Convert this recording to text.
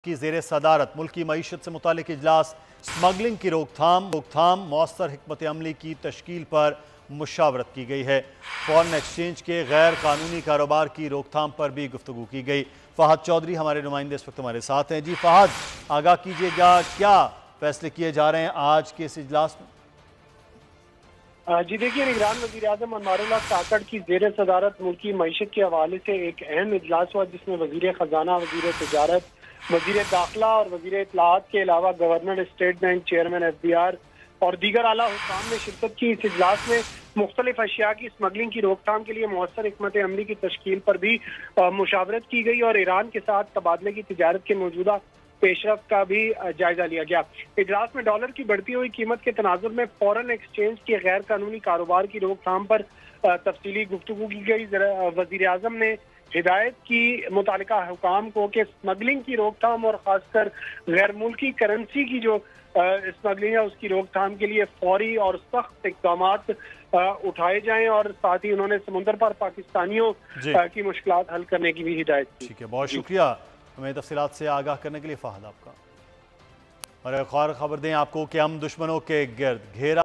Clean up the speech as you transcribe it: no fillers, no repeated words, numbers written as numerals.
کی زیر صدارت ملکی معیشت سے متعلق اجلاس سمگلنگ کی روک تھام مؤثر حکمت عملی کی تشکیل پر مشاورت کی گئی ہے۔ فارن ایکسچینج کے غیر قانونی کاروبار کی روک تھام پر بھی گفتگو کی گئی۔ فہد چودھری ہمارے نمائندے اس وقت ہمارے ساتھ ہیں۔ جی فہد، آگاہ کیجئے گا کیا فیصلے کیے جا رہے ہیں آج کے اس اجلاس میں؟ جی دیکھیے، نگران وزیراعظم انوار اللہ کاکڑ کی زیر صدارت ملکی معیشت کے حوالے سے ایک اہم اجلاس ہوا، جس میں وزیر خزانہ، وزیر تجارت، وزیر داخلہ اور وزیر اطلاعات کے علاوہ governor state bank, chairman F B R اور دیگر اعلیٰ حکام نے شرکت کی۔ اس اجلاس میں مختلف اشیاء کی اسمگلنگ کی روک تھام کے لیے مؤثر حکمت عملی کی تشکیل پر بھی مشاورت کی گئی اور ایران کے ساتھ تبادلے کی تجارت کے موجودہ پیش رفت کا بھی جائزہ لیا گیا۔ اجلاس میں ڈالر کی بڑھتی ہوئی قیمت کے تناظر میں فارن ایکسچینج کے غیر قانونی کاروبار کی روک تھام پر تفصیلی گفتگو کی گئی۔ وزیر اعظم نے ہدایت کی متعلقہ حکام کو کہ اسمگلنگ کی روک تھام اور خاص کر غیر ملکی کرنسی کی جو اسمگلنگ ہے اس کی روک تھام کے لیے فوری اور سخت اقدامات اٹھائے جائیں، اور ساتھ ہی انہوں نے سمندر پر پاکستانیوں کی مشکلات حل کرنے کی بھی ہدایت کی۔ ٹھیک ہے، بہت شکریہ ہمیں تفصیلات سے آگاہ کرنے کے لیے فہد آپ کا۔ اور ایک اور خبر دیں آپ کو کہ ہم دشمنوں کے گرد گھیرا